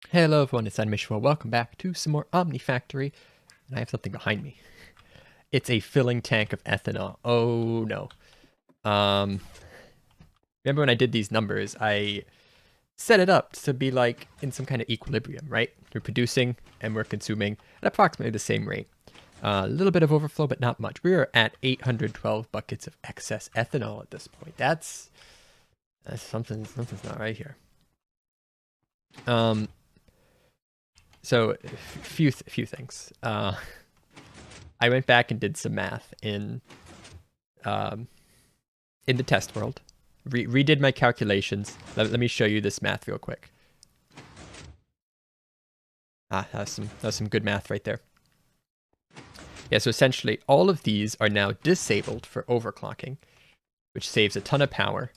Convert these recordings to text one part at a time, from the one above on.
Hello everyone, it's Animation. Welcome back to some more Omnifactory, and I have something behind me. It's a filling tank of ethanol. Oh no. Remember when I did these numbers, I set it up to be like in some kind of equilibrium, right? We're producing and we're consuming at approximately the same rate. A little bit of overflow, but not much. We're at 812 buckets of excess ethanol at this point. That's something's not right here. So few things. I went back and did some math in the test world. Redid my calculations. Let me show you this math real quick. That's some good math right there. Yeah, so essentially all of these are now disabled for overclocking, which saves a ton of power.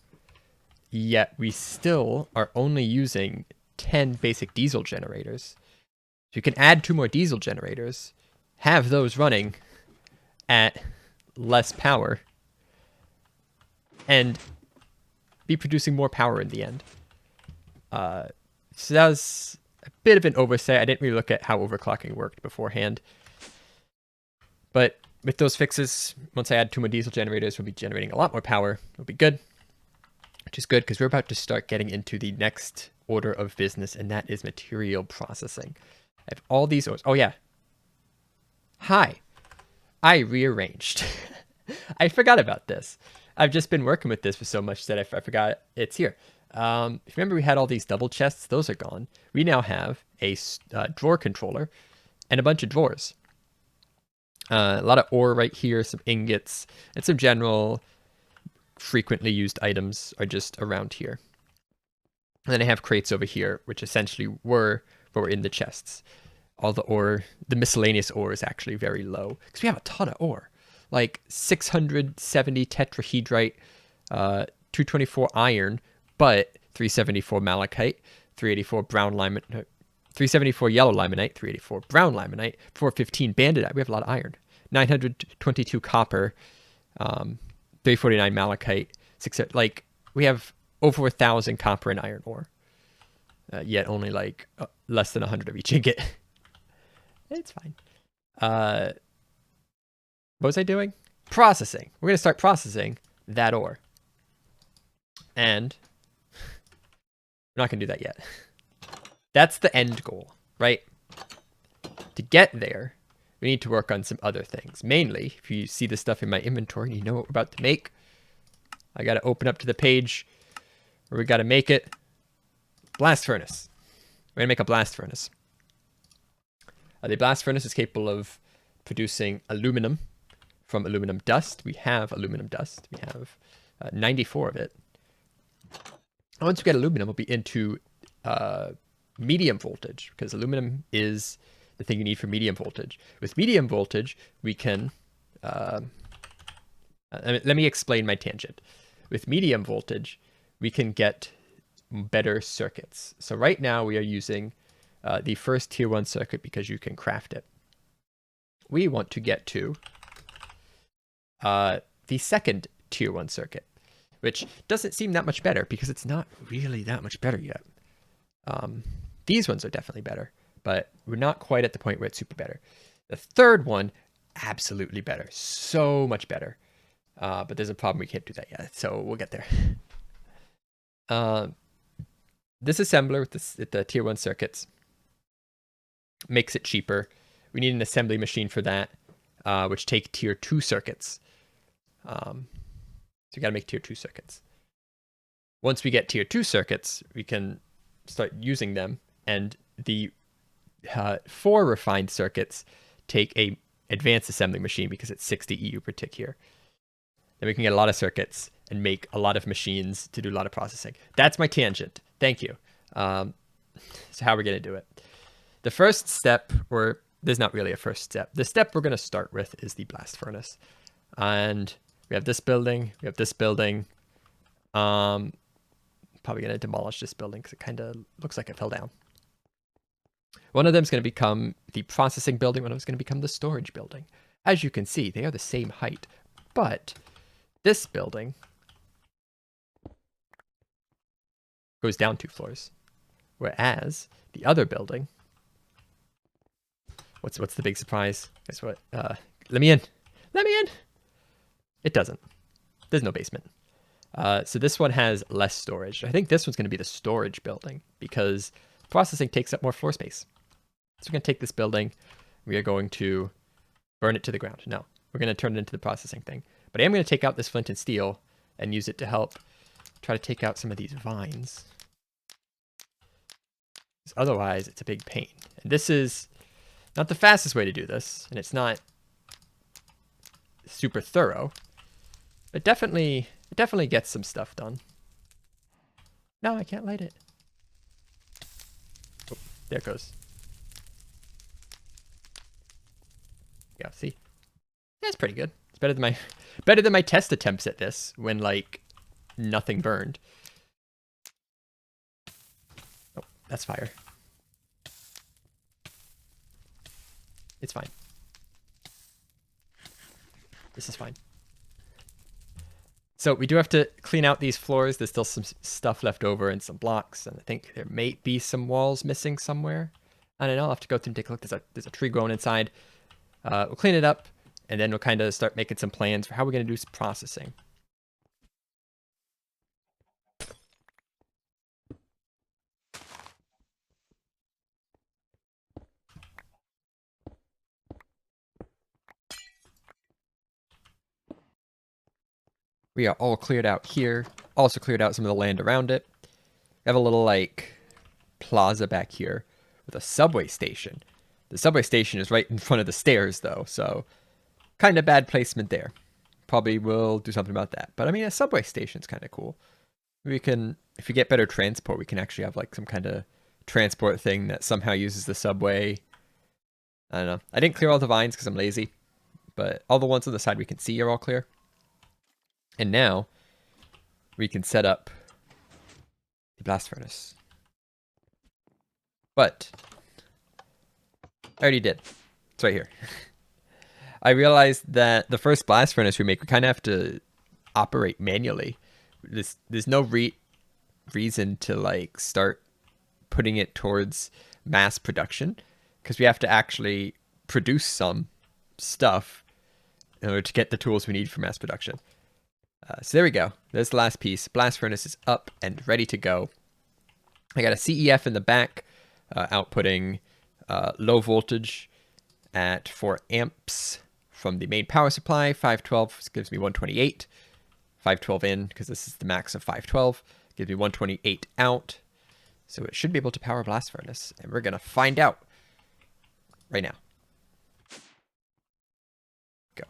Yet we still are only using 10 basic diesel generators. So you can add 2 more diesel generators, have those running at less power, and be producing more power in the end. So that was a bit of an oversight. I didn't really look at how overclocking worked beforehand. But with those fixes, once I add 2 more diesel generators, we'll be generating a lot more power. It'll be good, which is good because we're about to start getting into the next order of business, and that is material processing. I have all these ores. Oh yeah. Hi. I rearranged. I forgot about this. I've just been working with this for so much that I forgot it's here. If you remember, we had all these double chests. Those are gone. We now have a drawer controller and a bunch of drawers. A lot of ore right here, some ingots, and some general frequently used items are just around here. And then I have crates over here, which essentially were in the chests. All the ore, the miscellaneous ore is actually very low because we have a ton of ore. Like 670 tetrahedrite, 224 iron, but 374 malachite, 384 brown limonite, 374 yellow limonite, 384 brown limonite, 415 bandite. We have a lot of iron. 922 copper, 349 malachite, like we have over 1,000 copper and iron ore. Yet only like less than 100 of each ingot. It's fine. What was I doing? Processing. We're going to start processing that ore. And we're not going to do that yet. That's the end goal, right? To get there, we need to work on some other things. Mainly, if you see the stuff in my inventory and you know what we're about to make, I got to open up to the page where we got to make it. Blast furnace. We're going to make a blast furnace. The blast furnace is capable of producing aluminum from aluminum dust. We have aluminum dust. We have 94 of it. Once we get aluminum, we'll be into medium voltage because aluminum is the thing you need for medium voltage. With medium voltage, we can... let me explain my tangent. With medium voltage, we can get better circuits. So right now we are using the first tier 1 circuit because you can craft it. We want to get to the second tier 1 circuit, which doesn't seem that much better because it's not really that much better yet. These ones are definitely better, but we're not quite at the point where it's super better. The third one, absolutely better. So much better. But there's a problem, we can't do that yet, so we'll get there. This assembler with the tier 1 circuits makes it cheaper. We need an assembly machine for that, which take tier 2 circuits. So you got to make tier 2 circuits. Once we get tier 2 circuits, we can start using them, and the 4 refined circuits take a advanced assembly machine because it's 60 EU per tick here. Then we can get a lot of circuits and make a lot of machines to do a lot of processing. That's my tangent. Thank you. So how we're going to do it. The first step, or there's not really a first step. The step we're going to start with is the blast furnace. And we have this building. We have this building. Probably going to demolish this building because it kind of looks like it fell down. One of them is going to become the processing building. One of them is going to become the storage building. As you can see, they are the same height. But this building goes down 2 floors. Whereas the other building, what's the big surprise? Guess what? Let me in. Let me in. It doesn't. There's no basement. So this one has less storage. I think this one's going to be the storage building because processing takes up more floor space. So we're going to take this building. We are going to burn it to the ground. No, we're going to turn it into the processing thing. But I am going to take out this flint and steel and use it to help try to take out some of these vines. Because otherwise, it's a big pain. And this is not the fastest way to do this, and it's not super thorough. But it definitely gets some stuff done. No, I can't light it. Oh, there it goes. Yeah, see? That's pretty good. It's better than my test attempts at this when like nothing burned. Oh, that's fire. It's fine. This is fine. So we do have to clean out these floors. There's still some stuff left over and some blocks, and I think there may be some walls missing somewhere. I don't know. I'll have to go through and take a look. There's a tree growing inside. We'll clean it up, and then we'll kind of start making some plans for how we're going to do some processing. We are all cleared out here. Also cleared out some of the land around it. We have a little like plaza back here with a subway station. The subway station is right in front of the stairs though, so kind of bad placement there. Probably will do something about that. But I mean, a subway station's kind of cool. We can, if we get better transport, we can actually have like some kind of transport thing that somehow uses the subway. I don't know. I didn't clear all the vines because I'm lazy, but all the ones on the side we can see are all clear. And now we can set up the blast furnace. But I already did. It's right here. I realized that the first blast furnace we make, we kind of have to operate manually. There's no reason to like start putting it towards mass production because we have to actually produce some stuff in order to get the tools we need for mass production. So there we go. There's the last piece. Blast furnace is up and ready to go. I got a CEF in the back, outputting low voltage at 4 amps from the main power supply. 512 gives me 128. 512 in, because this is the max of 512. Gives me 128 out. So it should be able to power a blast furnace. And we're going to find out right now. Go.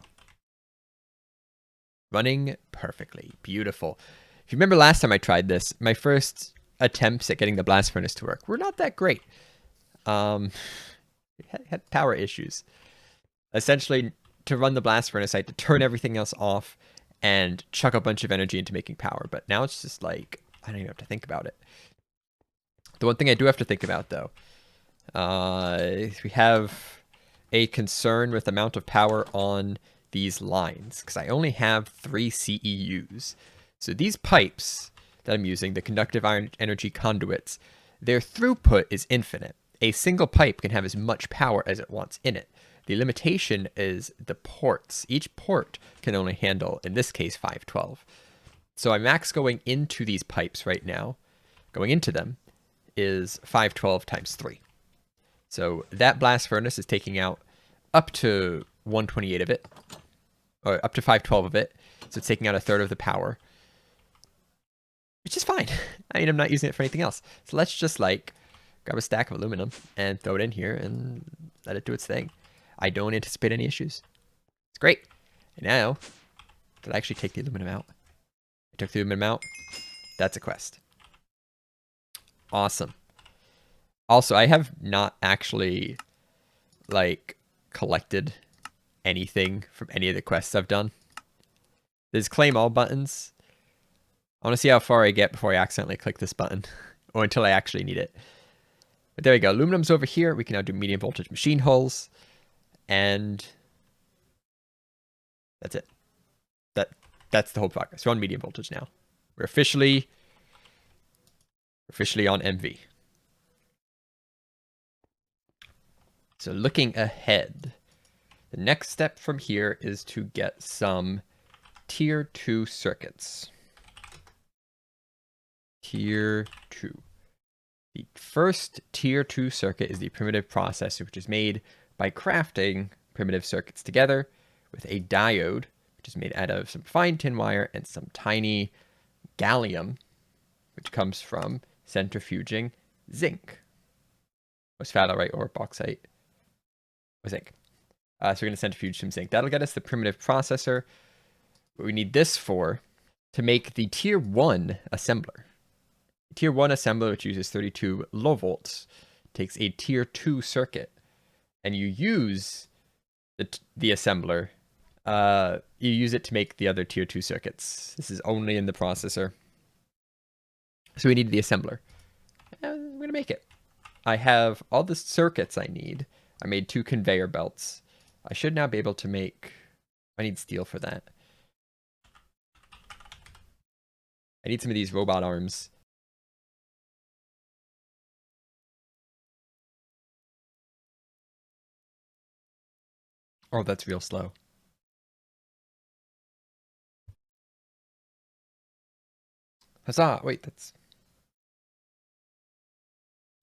Running perfectly. Beautiful. If you remember last time I tried this, my first attempts at getting the blast furnace to work were not that great. It had power issues. Essentially, to run the blast furnace, I had to turn everything else off and chuck a bunch of energy into making power. But now it's just like, I don't even have to think about it. The one thing I do have to think about, though, we have a concern with the amount of power on these lines, because I only have 3 CEUs. So these pipes that I'm using, the conductive iron energy conduits, their throughput is infinite. A single pipe can have as much power as it wants in it. The limitation is the ports. Each port can only handle, in this case, 512. So my max going into these pipes right now, going into them, is 512 times 3. So that blast furnace is taking out up to 128 of it, or up to 512 of it. So it's taking out a third of the power, which is fine. I mean, I'm not using it for anything else. So let's just like grab a stack of aluminum and throw it in here and let it do its thing. I don't anticipate any issues. It's great. And now, did I actually take the aluminum out? I took the aluminum out. That's a quest. Awesome. Also, I have not actually like collected anything from any of the quests I've done. There's claim all buttons. I want to see how far I get before I accidentally click this button or until I actually need it. But there we go. Aluminum's over here. We can now do medium voltage machine hulls. And that's it. That's the whole progress. We're on medium voltage now. We're officially on MV. So looking ahead, the next step from here is to get some tier 2 circuits. Tier 2. The first tier 2 circuit is the primitive processor, which is made by crafting primitive circuits together with a diode, which is made out of some fine tin wire and some tiny gallium, which comes from centrifuging zinc. Or sphalerite or bauxite. Or zinc. So we're going to centrifuge some zinc. That'll get us the primitive processor. What we need this for, to make the tier 1 assembler. Tier 1 assembler, which uses 32 low volts, takes a tier 2 circuit. And you use the assembler. You use it to make the other tier 2 circuits. This is only in the processor. So we need the assembler. And we're going to make it. I have all the circuits I need. I made 2 conveyor belts. I should now be able to make... I need steel for that. I need some of these robot arms. Oh, that's real slow. Huzzah! Wait, that's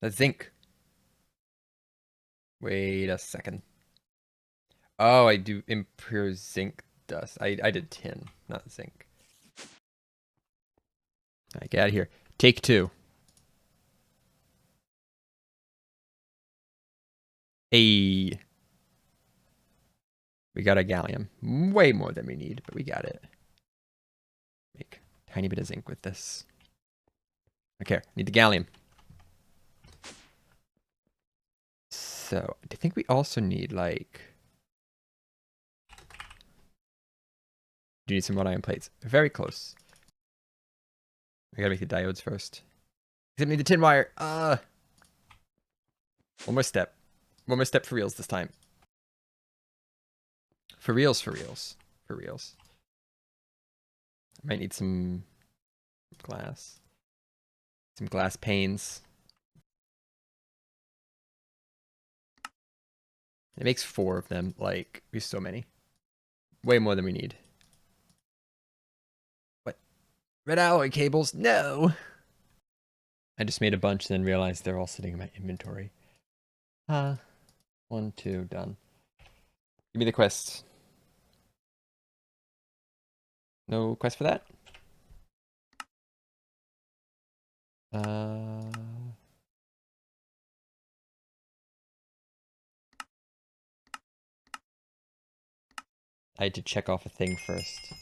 zinc. Wait a second. Oh, I do impure zinc dust. I did tin, not zinc. Alright, get out of here. Take 2. We got a gallium. Way more than we need, but we got it. Make a tiny bit of zinc with this. Okay, need the gallium. So, I think we also need, like... Do you need some wrought iron plates? Very close. We gotta make the diodes first. Except need the tin wire. One more step. One more step for reals this time. For reals, for reals. For reals. I might need some glass. Some glass panes. It makes 4 of them. Like, we have so many. Way more than we need. What? Red alloy cables? No! I just made a bunch and then realized they're all sitting in my inventory. 1, 2, done. Give me the quest. No quest for that? I had to check off a thing first.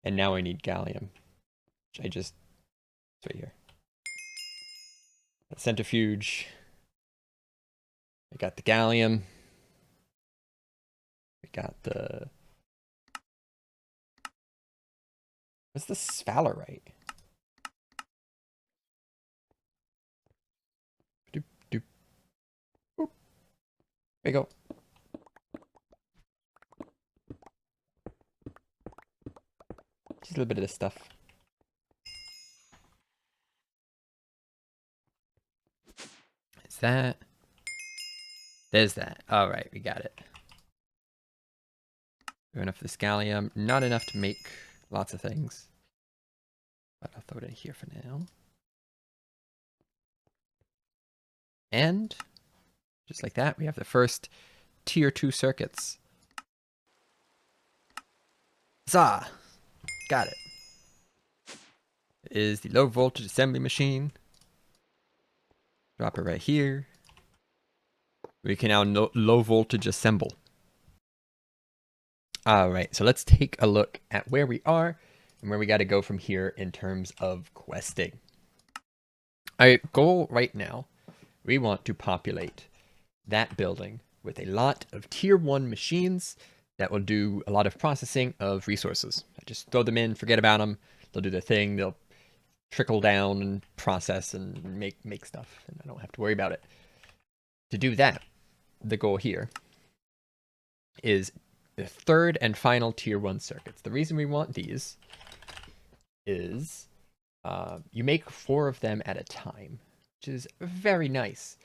And now I need gallium. Which I just... It's right here. Centrifuge. I got the gallium. We got the... What's the sphalerite? Doop, doop. Boop. There you go. Just a little bit of this stuff. Is that... There's that. Alright, we got it. We have enough of this gallium. Not enough to make lots of things. But I'll throw it in here for now. And, just like that, we have the first tier 2 circuits. Huzzah! Got it. Is the low voltage assembly machine. Drop it right here. We can now low voltage assemble. Alright, so let's take a look at where we are and where we got to go from here in terms of questing. Our goal right now, we want to populate that building with a lot of tier 1 machines that will do a lot of processing of resources. I just throw them in, forget about them, they'll do their thing, they'll trickle down and process and make stuff, and I don't have to worry about it. To do that, the goal here is the 3rd and final tier 1 circuits. The reason we want these is you make 4 of them at a time, which is very nice.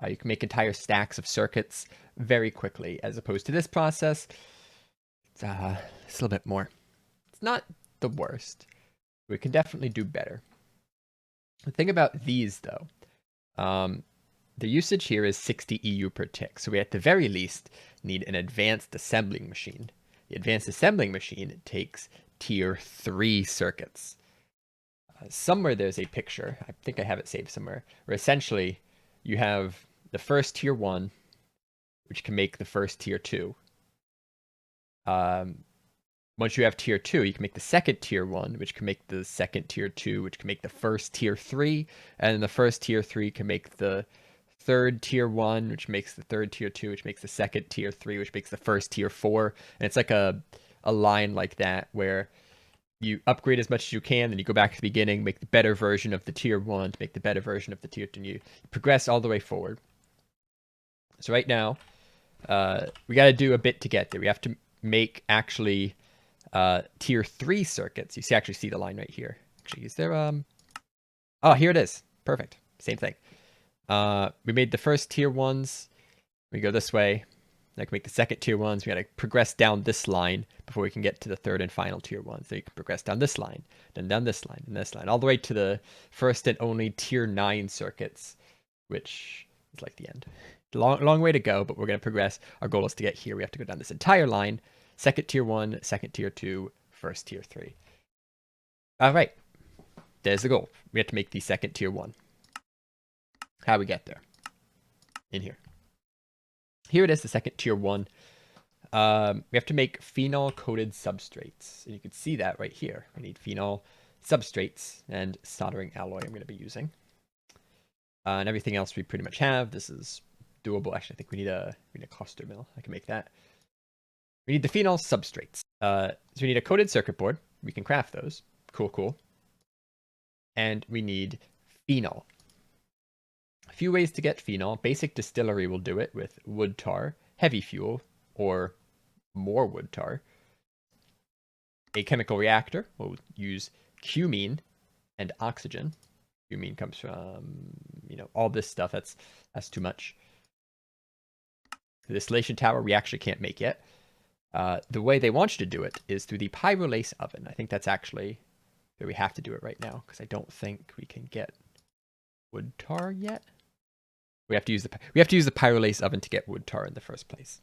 You can make entire stacks of circuits very quickly, as opposed to this process. It's a little bit more. It's not the worst. We can definitely do better. The thing about these, though, the usage here is 60 EU per tick, so we at the very least need an advanced assembling machine. The advanced assembling machine takes tier 3 circuits. Somewhere there's a picture, I think I have it saved somewhere, where essentially you have the first tier 1, which can make the first tier 2. Once you have tier 2, you can make the second tier 1, which can make the second tier 2, which can make the first tier 3, and then the first tier 3 can make the third tier 1, which makes the third tier 2, which makes the second tier 3, which makes the first tier 4. And it's like a line like that where you upgrade as much as you can, then you go back to the beginning, make the better version of the tier 1 to make the better version of the tier 2, and you progress all the way forward. So right now, we got to do a bit to get there. We have to make actually tier 3 circuits. You actually see the line right here. Actually, is there oh, here it is. Perfect. Same thing. We made the first tier 1s. We go this way. I can make the second tier 1s. We got to progress down this line before we can get to the third and final tier 1s. So you can progress down this line, then down this line, and this line, all the way to the first and only tier 9 circuits, which is like the end. Long way to go, but we're going to progress. Our goal is to get here. We have to go down this entire line. Second tier 1, second tier 2, first tier 3. All right. There's the goal. We have to make the second tier 1. How we get there? In here. Here it is, the second tier 1. We have to make phenol-coated substrates. And you can see that right here. We need phenol substrates and soldering alloy I'm going to be using. And everything else we pretty much have. This is doable. Actually, I think we need a cluster mill. I can make that. We need the phenol substrates. So we need a coated circuit board. We can craft those. Cool. And we need phenol. A few ways to get phenol. Basic distillery will do it with wood tar, heavy fuel, or more wood tar. A chemical reactor will use cumene and oxygen. Cumene comes from, all this stuff. That's too much. The distillation tower we actually can't make yet. The way they want you to do it is through the pyrolase oven. I think that's actually where we have to do it right now, because I don't think we can get wood tar yet. We have to use the pyrolase oven to get wood tar in the first place.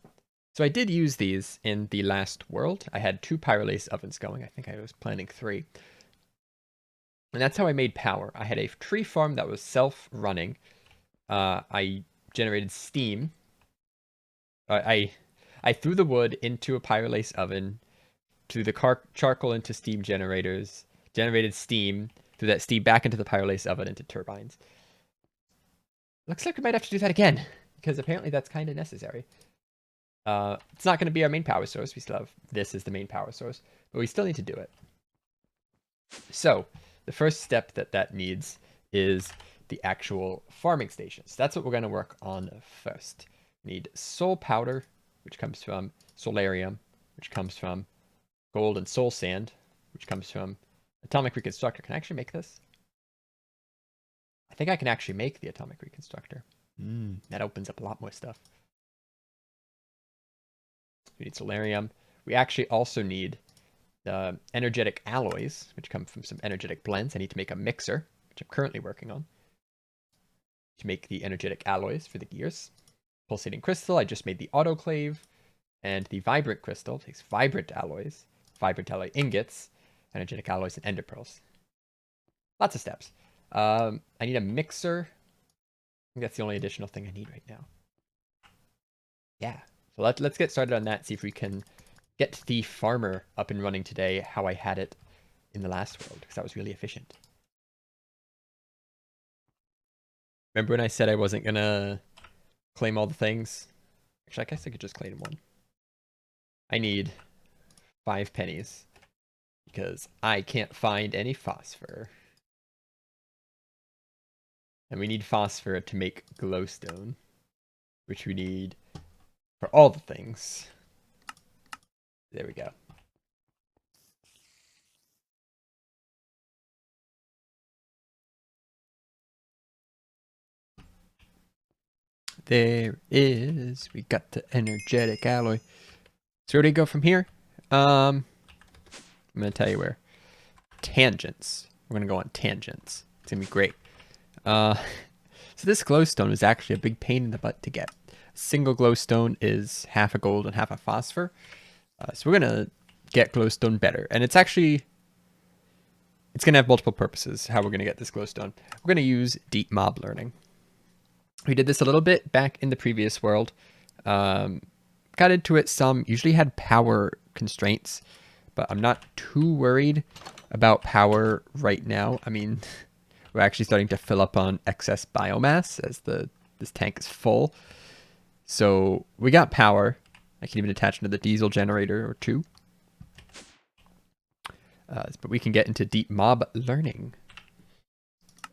So I did use these in the last world. I had 2 pyrolase ovens going. I think I was planning 3. And that's how I made power. I had a tree farm that was self-running. I generated steam. I threw the wood into a pyrolase oven, threw the charcoal into steam generators, generated steam, threw that steam back into the pyrolase oven into turbines. Looks like we might have to do that again, because apparently that's kind of necessary. It's not going to be our main power source. We still have this as the main power source, but we still need to do it. So the first step that needs is the actual farming stations. That's what we're going to work on first. We need soul powder, which comes from solarium, which comes from gold and soul sand, which comes from atomic reconstructor. Can I actually make this? I think I can actually make the atomic reconstructor. That opens up a lot more stuff. We need solarium. We actually also need the energetic alloys, which come from some energetic blends. I need to make a mixer, which I'm currently working on, to make the energetic alloys for the gears. Pulsating crystal, I just made the autoclave, and the vibrant crystal takes vibrant alloys, vibrant alloy ingots, energetic alloys, and ender pearls. Lots of steps. I need a mixer. I think that's the only additional thing I need right now. Yeah. So let's get started on that, see if we can get the farmer up and running today how I had it in the last world, because that was really efficient. Remember when I said I wasn't going to claim all the things? Actually, I guess I could just claim one. I need 5 pennies, because I can't find any phosphor. And we need phosphor to make glowstone, which we need for all the things. There we go. There is. We got the energetic alloy. So where do we go from here? I'm going to tell you where. Tangents. We're going to go on tangents. It's going to be great. So this glowstone is actually a big pain in the butt to get. A single glowstone is half a gold and half a phosphor. So we're going to get glowstone better. And it's actually... It's going to have multiple purposes, how we're going to get this glowstone. We're going to use deep mob learning. We did this a little bit back in the previous world. Got into it some, usually had power constraints, but I'm not too worried about power right now. I mean, we're actually starting to fill up on excess biomass as this tank is full. So we got power. I can even attach another diesel generator or two. But we can get into deep mob learning.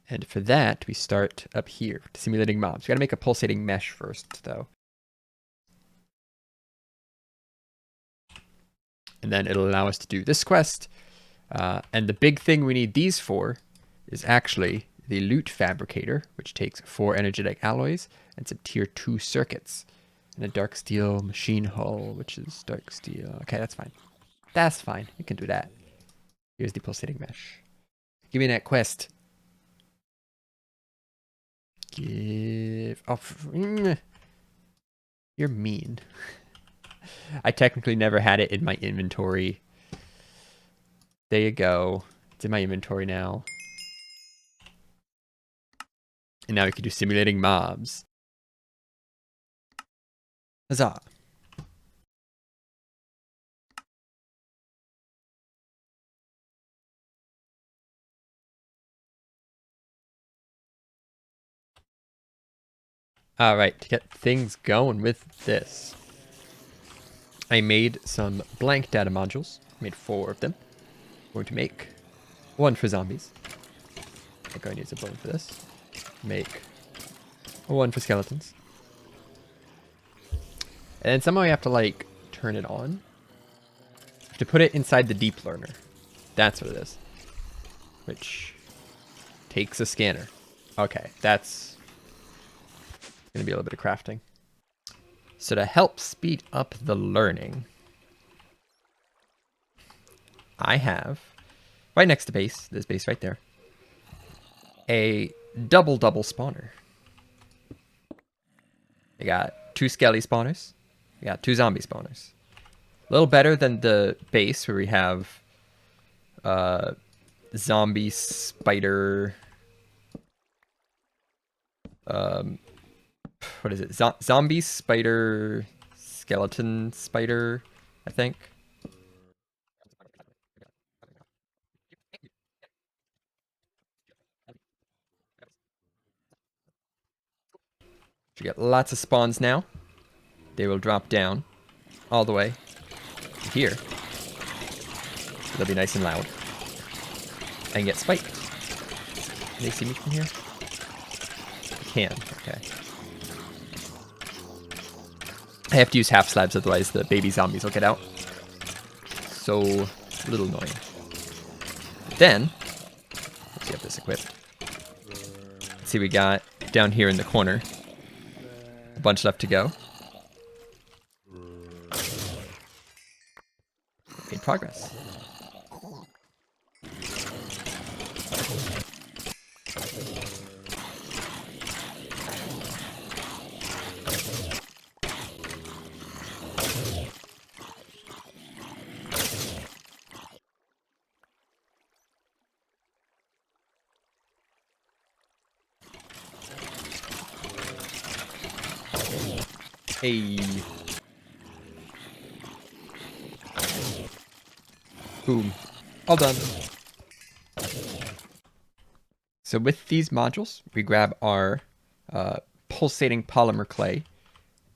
And for that, we start up here, simulating mobs. We gotta make a pulsating mesh first, though. And then it'll allow us to do this quest. And the big thing we need these for is actually the loot fabricator, which takes 4 energetic alloys and some tier 2 circuits. And a dark steel machine hull, which is dark steel. Okay, that's fine. That's fine. We can do that. Here's the pulsating mesh. Give me that quest. Give... Oh, you're mean. I technically never had it in my inventory. There you go. It's in my inventory now. And now we can do simulating mobs. Huzzah. Alright, to get things going with this, I made some blank data modules. Made 4 of them. I'm going to make 1 for zombies. I think I need a bone for this. Make 1 for skeletons. And then somehow you have to, like, turn it on. To put it inside the deep learner. That's what it is. Which takes a scanner. Okay, that's going to be a little bit of crafting. So to help speed up the learning, I have, right next to base, this base right there, a double spawner. I got 2 skelly spawners. I got 2 zombie spawners. A little better than the base where we have zombie spider. What is it? Zombie spider, skeleton spider, I think. You get lots of spawns now. They will drop down all the way to here. They'll be nice and loud. And get spiked. Can they see me from here? They can, okay. I have to use half slabs, otherwise the baby zombies will get out. So, a little annoying. But then, let's see if this equipped. Let's see, we got down here in the corner. A bunch left to go. Made progress. Hey. Boom. All done. So with these modules, we grab our pulsating polymer clay,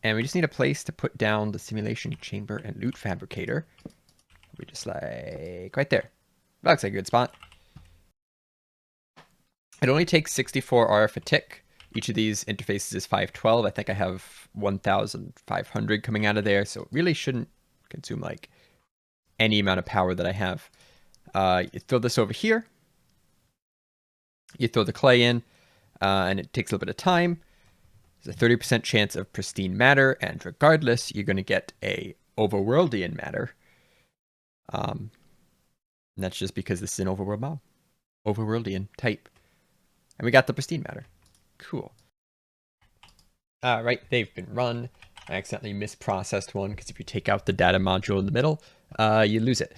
and we just need a place to put down the simulation chamber and loot fabricator. We just like right there. That looks like a good spot. It only takes 64 RF a tick. Each of these interfaces is 512. I think I have 1,500 coming out of there, so it really shouldn't consume like any amount of power that I have. You throw this over here. You throw the clay in, and it takes a little bit of time. There's a 30% chance of pristine matter, and regardless, you're going to get a overworldian matter. And that's just because this is an overworld mob. Overworldian type. And we got the pristine matter. Cool. Right, they've been run. I accidentally misprocessed one because if you take out the data module in the middle, you lose it.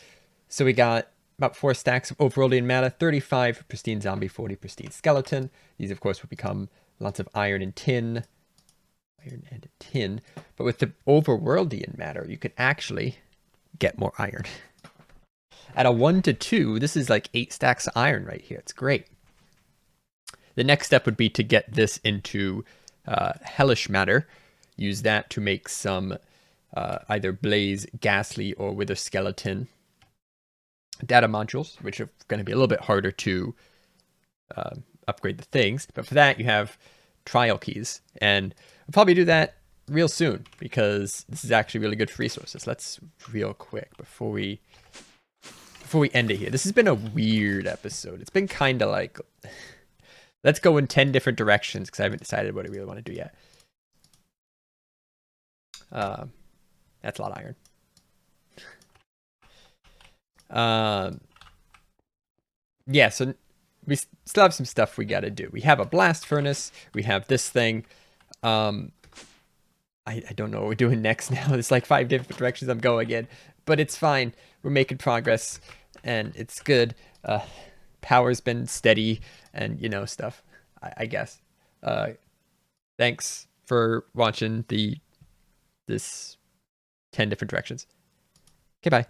So we got about 4 stacks of overworldian matter, 35 pristine zombie, 40 pristine skeleton. These, of course, will become lots of iron and tin. Iron and tin. But with the overworldian matter, you can actually get more iron. At a 1 to 2, this is like 8 stacks of iron right here. It's great. The next step would be to get this into hellish matter. Use that to make some either blaze, ghastly, or wither skeleton data modules, which are going to be a little bit harder to upgrade the things. But for that, you have trial keys. And I'll probably do that real soon because this is actually really good for resources. Let's real quick before we end it here. This has been a weird episode. It's been kind of like, let's go in 10 different directions because I haven't decided what I really want to do yet. That's a lot of iron. Yeah, so we still have some stuff we got to do. We have a blast furnace. We have this thing. I don't know what we're doing next now. There's like 5 different directions I'm going in, but it's fine. We're making progress, and it's good. Power's been steady, and stuff. I guess. Thanks for watching this 10 different directions. Okay, bye.